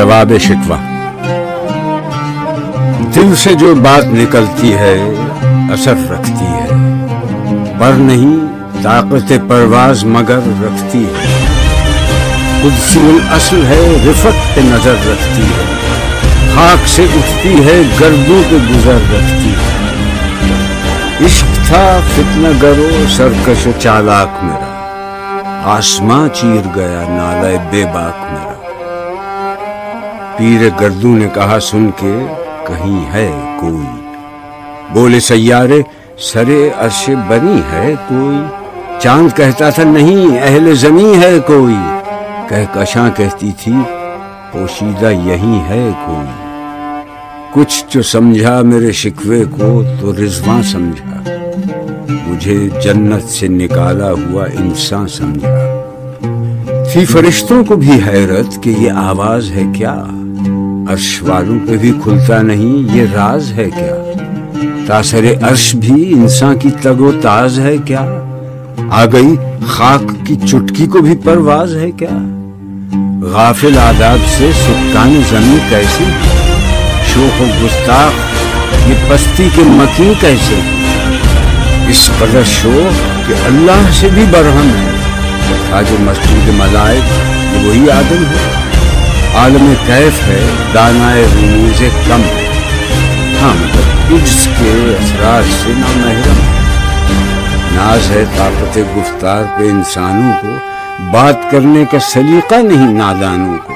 جواب شکوہ۔ دل سے جو بات نکلتی ہے اثر رکھتی ہے، پر نہیں طاقت پرواز مگر رکھتی ہے۔ قدسی الاصل ہے، رفت پہ نظر رکھتی ہے، خاک سے اٹھتی ہے، گردوں پہ گزر رکھتی ہے۔ عشق تھا فتنہ گرو سرکش چالاک میرا، آسماں چیر گیا نالے بے باک میرا۔ پیر گردوں نے کہا سن کے کہیں ہے کوئی، بولے سیارے سرے عرش بنی ہے کوئی۔ چاند کہتا تھا نہیں اہل زمیں ہے کوئی، کہکشاں کہتی تھی پوشیدہ یہی ہے کوئی۔ کچھ جو سمجھا میرے شکوے کو تو رضواں سمجھا، مجھے جنت سے نکالا ہوا انسان سمجھا۔ تھی فرشتوں کو بھی حیرت کہ یہ آواز ہے کیا، عرش والوں پہ بھی کھلتا نہیں یہ راز ہے کیا۔ تاثر عرش بھی انسان کی تگ و تاز ہے کیا، آ گئی خاک کی چٹکی کو بھی پرواز ہے کیا۔ غافل آداب سے سکان زمین کیسے، شوخ و گستاخ یہ پستی کے مکین کیسے۔ اس قدر شوخ کہ اللہ سے بھی برہم ہے، تاج مسجود ملائک یہ وہی آدم ہے۔ عالم کیف ہے دانائے رموز کم ہے، ہاں مگر عجز کے اسرار سے نہ محرم ہے۔ ناز ہے طاقت گفتار پہ انسانوں کو، بات کرنے کا سلیقہ نہیں نادانوں کو۔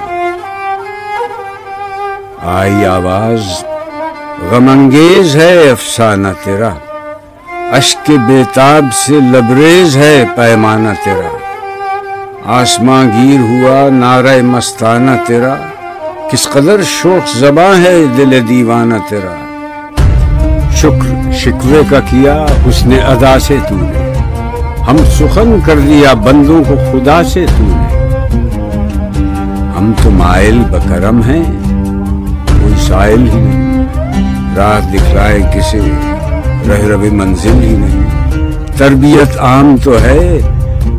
آئی آواز غم انگیز ہے افسانہ تیرا، اشک بیتاب سے لبریز ہے پیمانہ تیرا۔ آسماں گیر ہوا نعرہ مستانہ تیرا، کس قدر شوخ زباں ہے دل دیوانہ تیرا۔ شکر شکوے کا کیا حسن ادا سے تو نے، ہم سخن کر دیا بندوں کو خدا سے تو نے۔ ہم تو مائل بکرم ہیں کوئی سائل ہی نہیں، راہ دکھلائے کسے رہ منزل ہی نہیں۔ تربیت عام تو ہے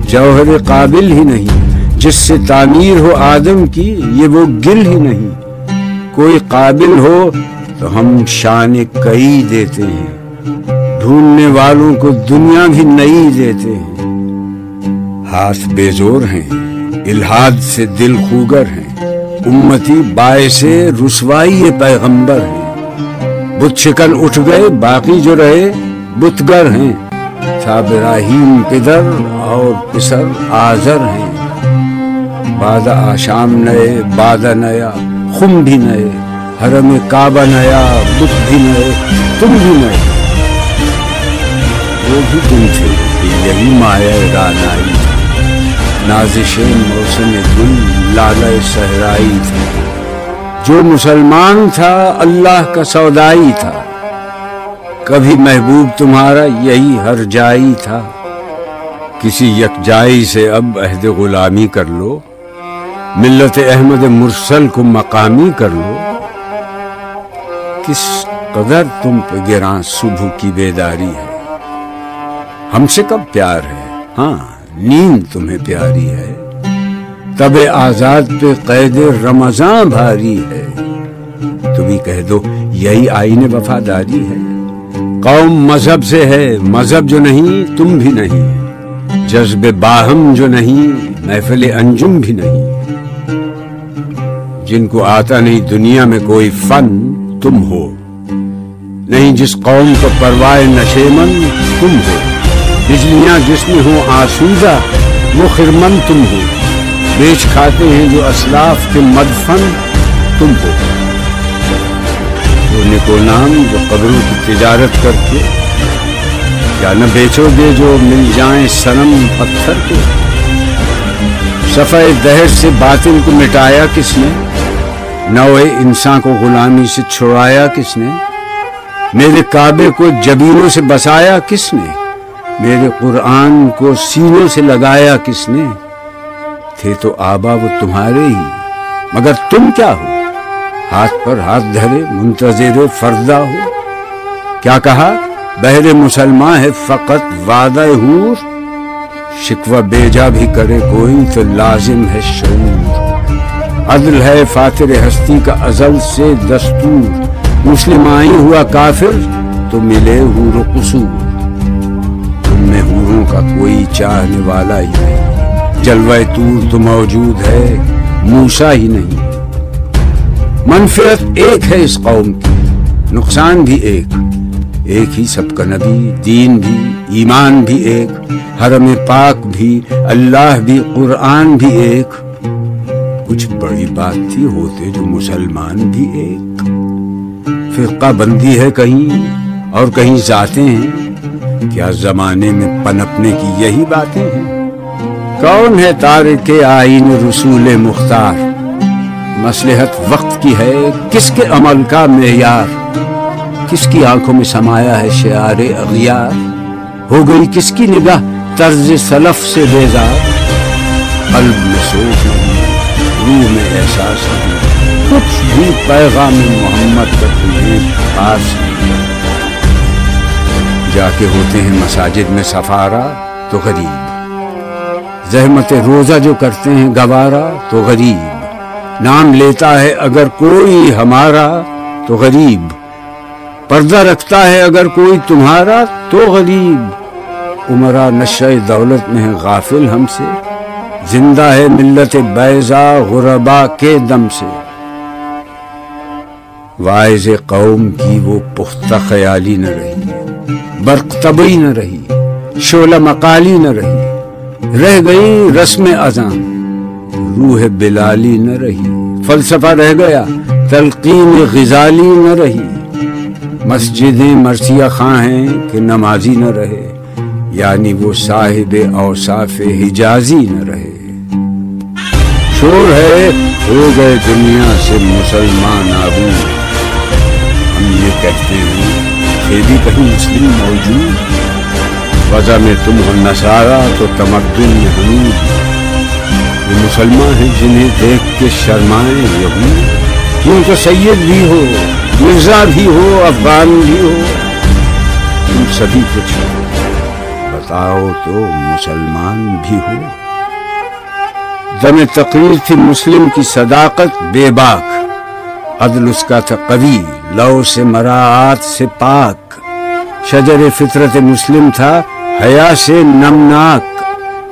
جوہر قابل ہی نہیں، جس سے تعمیر ہو آدم کی یہ وہ گل ہی نہیں۔ کوئی قابل ہو تو ہم شان کئی دیتے ہیں، ڈھونڈنے والوں کو دنیا بھی نئی دیتے ہیں۔ ہاتھ بے زور ہیں الہاد سے دل خوگر ہیں، امتی باعث رسوائی پیغمبر ہیں۔ بت شکن اٹھ گئے باقی جو رہے بتگر ہیں، تھا ابراہیم پدر اور پسر آزر ہیں۔ بعد آشام نئے بعد نیا خم بھی نئے، حرم کعبہ نیا بت بھی نئے تم بھی نئے۔ وہ بھی تم تھے یہی مایہ رانائی تھی، نازش موسم گل لالہ صحرائی تھی۔ جو مسلمان تھا اللہ کا سودائی تھا، کبھی محبوب تمہارا یہی ہر جائی تھا۔ کسی یکجائی سے اب عہد غلامی کر لو، ملت احمد مرسل کو مقامی کر لو۔ کس قدر تم پہ گراں صبح کی بیداری ہے، ہم سے کب پیار ہے، ہاں نیند تمہیں پیاری ہے۔ تب آزاد پہ قید رمضان بھاری ہے، تم ہی کہہ دو یہی آئین وفاداری ہے۔ قوم مذہب سے ہے مذہب جو نہیں تم بھی نہیں، جذب باہم جو نہیں محفل انجم بھی نہیں۔ جن کو آتا نہیں دنیا میں کوئی فن تم ہو، نہیں جس قوم کو پروائے نشیمن تم ہو۔ بجلیاں جس میں ہوں آسودہ وہ خرمن تم ہو، بیچ کھاتے ہیں جو اسلاف کے مدفن تم ہو۔ وہ نکو نام جو قبروں کی تجارت کر کے، کیا نہ بیچو گے جو مل جائیں صنم پتھر کے۔ صفحہ دہر سے باطل کو مٹایا کس نے، نوع انسان کو غلامی سے چھڑایا کس نے۔ میرے کعبے کو جبینوں سے بسایا کس نے، میرے قرآن کو سینوں سے لگایا کس نے۔ تھے تو آبا وہ تمہارے ہی، مگر تم کیا ہو، ہاتھ پر ہاتھ دھرے منتظر فردا ہو۔ کیا کہا بہر مسلمان ہے فقط وعدہ حور، شکوہ بیجا بھی کرے کوئی تو لازم ہے شعور۔ عدل ہے فاتر ہستی کا ازل سے دستور، مسلم آئی ہوا کافر تو ملے حور و قصور۔ تم میں حوروں کا کوئی چاہنے والا ہی نہیں، جلوہ طور تو موجود ہے موسیٰ ہی نہیں۔ منفعت ایک ہے اس قوم کی، نقصان بھی ایک ہی سب کا نبی، دین بھی، ایمان بھی ایک، حرم پاک بھی، اللہ بھی، قرآن بھی ایک۔ کچھ بڑی بات تھی ہوتے جو مسلمان بھی ایک۔ فرقہ بندی ہے کہیں اور کہیں ذاتیں ہیں، کیا زمانے میں پنپنے کی یہی باتیں ہیں؟ کون ہے تارک آئین رسول مختار؟ مصلحت وقت کی ہے کس کے عمل کا معیار؟ کس کی آنکھوں میں سمایا ہے شعار اغیار؟ ہو گئی کس کی نگاہ طرز سلف سے بیزار؟ قلب میں سوچ نہیں، روح میں احساس نہیں، کچھ بھی پیغام محمد کا تمہیں پاس نہیں۔ جا کے ہوتے ہیں مساجد میں سفارا تو غریب، زحمت روزہ جو کرتے ہیں گوارا تو غریب، نام لیتا ہے اگر کوئی ہمارا تو غریب، پردہ رکھتا ہے اگر کوئی تمہارا تو غریب۔ عمرہ نشہ دولت میں ہے غافل ہم سے، زندہ ہے ملت بیضا غربا کے دم سے۔ واعظ قوم کی وہ پختہ خیالی نہ رہی، برق طبعی نہ رہی، شعلہ مقالی نہ رہی، رہ گئی رسم اذاں، روح بلالی نہ رہی، فلسفہ رہ گیا تلقین غزالی نہ رہی۔ مسجدیں مرثیہ خاں ہیں کہ نمازی نہ رہے، یعنی وہ صاحب اوصاف حجازی نہ رہے۔ شور ہے ہو گئے دنیا سے مسلمان آبود، ہم یہ کہتے ہیں کہ بھی کہیں مسلم موجود، وضع میں تم ہو نصارا تو تمدن میں حنود۔ یہ مسلمان ہیں جنہیں دیکھ کے شرمائیں یہود، یوں تو سید بھی ہو، مرزا بھی ہو، افغان بھی ہو، تم سبھی کچھ ہو، بتاؤ تو مسلمان بھی ہو۔ دم تقریر تھی مسلم کی صداقت بے باک، عدل اس کا تھا قوی، لو سے مراعات سے پاک، شجر فطرت مسلم تھا حیا سے نمناک،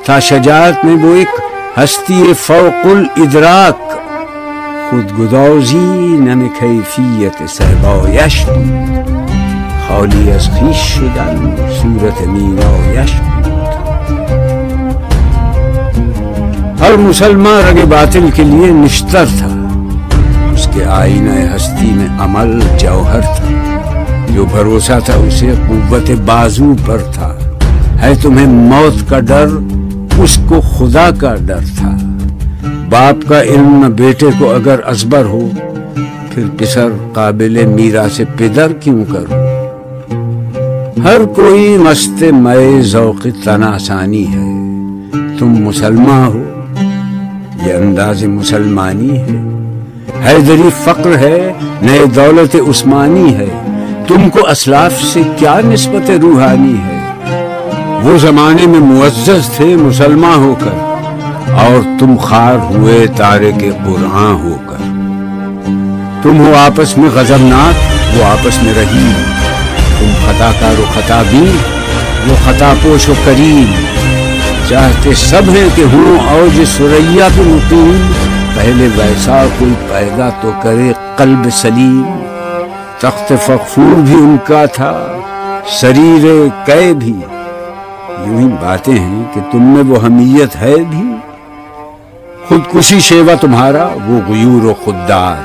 تھا شجاعت میں وہ ایک ہستی فوق الادراک، خود گدازی نم کیفیت صحبایش بود، خالی از خویش شدن صورت مینایش بود۔ ہر مسلمان رگ باطل کے لیے نشتر تھا، اس کے آئینہ ہستی میں عمل جوہر تھا، جو بھروسہ تھا اسے قوت بازو پر تھا، ہے تمہیں موت کا ڈر اس کو خدا کا ڈر تھا۔ باپ کا علم بیٹے کو اگر ازبر ہو، پھر پسر قابل میراث پدر کیوں کرو؟ ہر کوئی مست مئے ذوق تناسانی ہے، تم مسلمان ہو یہ انداز مسلمانی ہے، حیدری فقر ہے نئے دولت عثمانی ہے، تم کو اسلاف سے کیا نسبت روحانی ہے؟ وہ زمانے میں معزز تھے مسلمان ہو کر، اور تم خار ہوئے تارک قرآن ہو کر۔ تم ہو آپس میں غضبناک، وہ آپس میں رحیم، تم خطا کار و خطا بین، وہ خطا پوش و کریم۔ چاہتے سب ہیں کہ ہوں اوج ثریا پہ مقیم، پہلے ویسا کوئی پیدا تو کرے قلب سلیم۔ تخت فخور بھی ان کا تھا، سریر قے بھی، یوں ہی باتیں ہیں کہ تم میں وہ حمیت ہے بھی۔ خودکشی شیوا تمہارا وہ غیور و خوددار،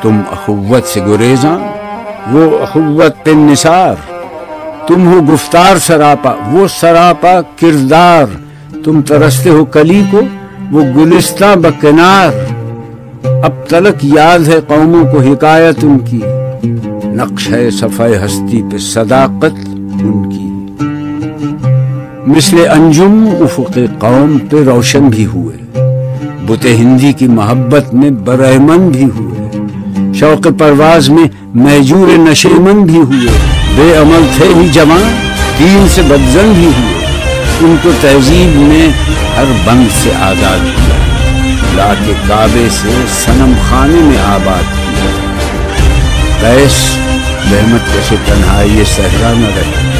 تم اخوت سے گریزاں وہ اخوت پہ نثار۔ تم ہو گفتار سراپا وہ سراپا کردار، تم ترستے ہو کلی کو وہ گلستہ بکنار۔ اب تلک یاد ہے قوموں کو حکایت ان کی، نقش ہے صفحہ ہستی پہ صداقت ان کی۔ مثل انجم افق قوم پہ روشن بھی ہوئے، بت ہندی کی محبت میں برہمن بھی ہوئے، شوق پرواز میں محجور نشیمن بھی ہوئے۔ بے عمل تھے ہی جوان، دین سے بدزن بھی ہوئے، ان کو تہذیب نے ہر بند سے آزاد کیا۔ لا کے کعبے سے صنم خانے میں آباد کیا۔ قیس رحمت کش تنہائی صحرا نہ رہے،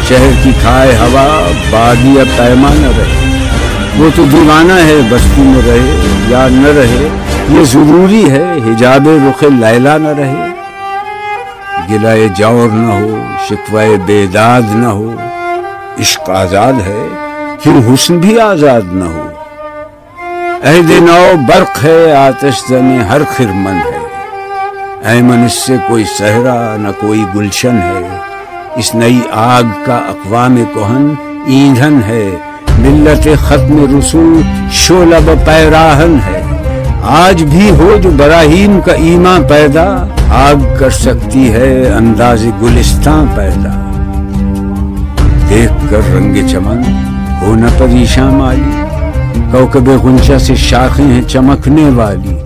شہر کی کھائے ہوا بادی پیما نہ رہے۔ وہ تو دیوانہ ہے بستی میں رہے یا نہ رہے، یہ ضروری ہے حجاب رخ لیلا نہ رہے۔ گلائے جور نہ ہو، شکوائے بیداد نہ ہو، عشق آزاد ہے کیوں حسن بھی آزاد نہ ہو۔ عہد نو برق ہے آتش زن ہر خرمن ہے، ایمن اس سے کوئی صحرا نہ کوئی گلشن ہے۔ اس نئی آگ کا اقوام کہن ایندھن ہے، ملت ختم رسول شعلہ پیراہن ہے۔ آج بھی ہو جو براہیم کا ایمان پیدا، آگ کر سکتی ہے انداز گلستان پیدا۔ دیکھ کر رنگ چمن ہو نہ پریشان مالی، کوکب غنچہ سے شاخیں ہیں چمکنے والی۔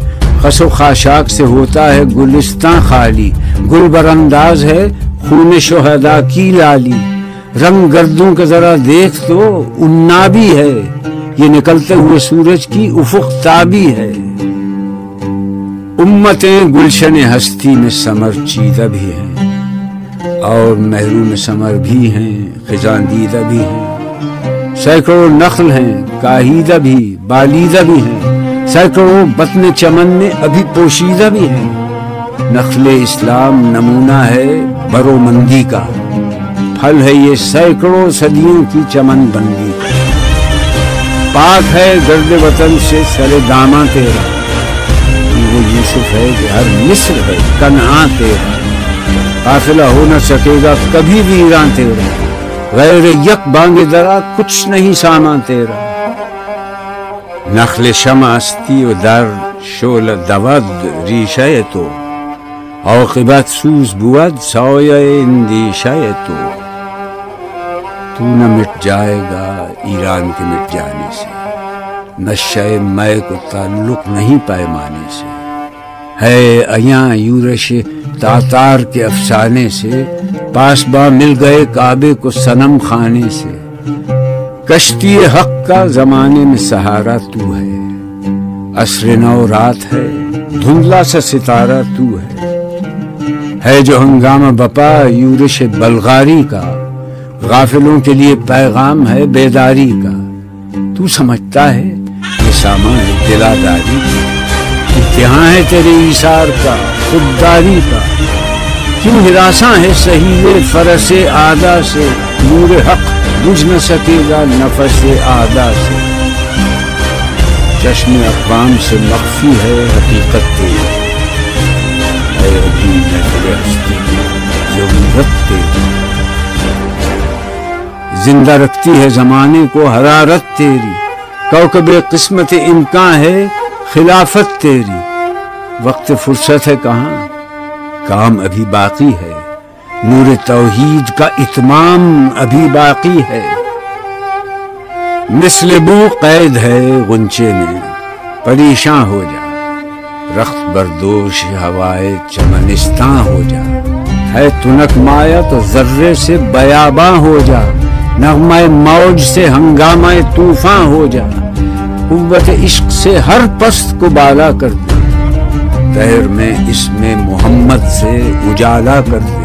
خس و خاشاک سے ہوتا ہے گلستان خالی، گل برانداز ہے خون شہداء کی لالی۔ رنگ گردوں کا ذرا دیکھ تو انابی ہے، یہ نکلتے ہوئے سورج کی افق تابی ہے۔ امتیں گلشن ہستی میں سمر چیدہ بھی ہیں، اور محروم سمر بھی ہیں خزاں دیدہ بھی ہیں۔ سینکڑوں نخل ہیں کاہیدہ بھی بالیدہ بھی ہیں، سینکڑوں بطن چمن میں ابھی پوشیدہ بھی ہیں۔ نخل اسلام نمونہ ہے برومندی کا، پھل ہے یہ سینکڑوں صدیوں کی چمن بندی کا۔ پاک ہے گرد وطن سے سر داماں تیرا، وہ یوسف ہے کہ ہر مصر ہے کنعان تیرا۔ قافلہ ہو نہ سکے گا کبھی ویراں تیرا، غیر یک بانگ درا کچھ نہیں سامان تیرا۔ نخل شمع استی و در شعلہ دود ریشہ تو، عاقبت سوز بود سایہ اندیشہ تو۔ تو نہ مٹ جائے گا ایران کے مٹ جانے سے، نشہ میں کو تعلق نہیں پیمانے سے۔ ہے ایاں یورش تاتار کے افسانے سے، پاسباں مل گئے کعبے کو صنم خانے سے۔ کشتی حق کا زمانے میں سہارا تو ہے، عصر نو رات ہے دھندلا سا ستارہ تو ہے جو ہنگامہ بپا یورش بلغاری کا، غافلوں کے لیے پیغام ہے بیداری کا۔ تو سمجھتا ہے یہ سامان ہے دلاداری کا، امتحان ہے تیرے ایثار کا خودداری کا۔ کیوں ہراساں ہے سہیل فرس آدا سے، نور حق بجھ نہ سکے گا نفس آدا سے۔ چشم اقوام سے مخفی ہے حقیقت تیری، اے ابھی محفل ہستی ضرورت تیری۔ زندہ رکھتی ہے زمانے کو حرارت تیری، کوکب قسمت امکان ہے خلافت تیری۔ وقت فرصت ہے کہاں، کام ابھی باقی ہے، نور توحید کا اتمام ابھی باقی ہے۔ مثل بو قید ہے غنچے میں پریشاں ہو جا، رخت بردوش ہوائے چمنستاں ہو جا۔ ہے تنک مایا تو ذرے سے بیاباں ہو جا، نغمہ موج سے ہنگامہ طوفاں ہو جا۔ قوت عشق سے ہر پست کو بالا کر دے، دہر میں اس میں محمد سے اجالا کر دے۔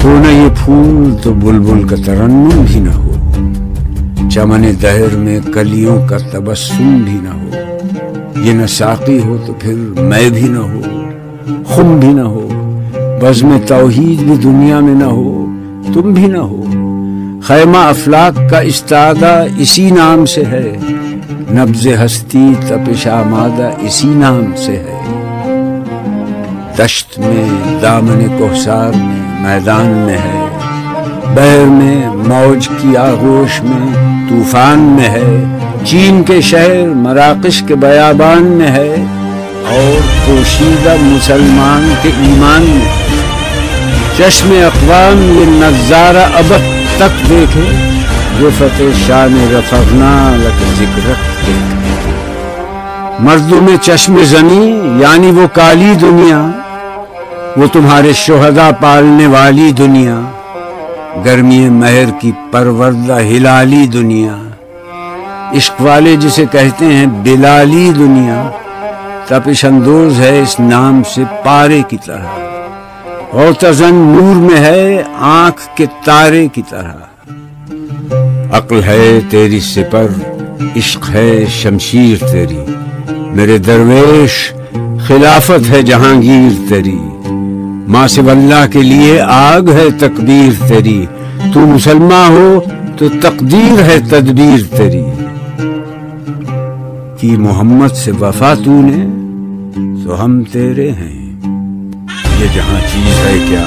ہو نہ یہ پھول تو بلبل کا ترنم بھی نہ ہو، چمن دہر میں کلیوں کا تبسم بھی نہ ہو۔ یہ نہ ساقی ہو تو پھر میں بھی نہ ہو، خم بھی نہ ہو، بزم توحید بھی دنیا میں نہ ہو، تم بھی نہ ہو۔ خیمہ افلاک کا استادہ اسی نام سے ہے، نبض ہستی تپش آمادہ اسی نام سے ہے۔ دشت میں دامن کوثر میں میدان میں ہے، بحر میں موج کی آغوش میں طوفان میں ہے۔ چین کے شہر مراکش کے بیابان میں ہے، اور پوشیدہ مسلمان کے ایمان میں ہے۔ چشم اقوام یہ نظارہ ابد تک دیکھے، رفت شان رفعنا لک ذکرک دیکھے۔ مردم چشم زمین یعنی وہ کالی دنیا، وہ تمہارے شہداء پالنے والی دنیا، گرمی مہر کی پروردہ ہلالی دنیا۔ عشق والے جسے کہتے ہیں بلالی دنیا، تپش اندوز ہے اس نام سے پارے کی طرح، غوطہ نور میں ہے آنکھ کے تارے کی طرح۔ عقل ہے تیری سپر، عشق ہے شمشیر تیری، میرے درویش خلافت ہے جہانگیر تیری، ماں سے اللہ کے لیے آگ ہے تکبیر تیری، تو مسلمان ہو تو تقدیر ہے تدبیر تیری، کی محمد سے وفا تو نے تو ہم تیرے ہیں، یہ جہاں چیز ہے کیا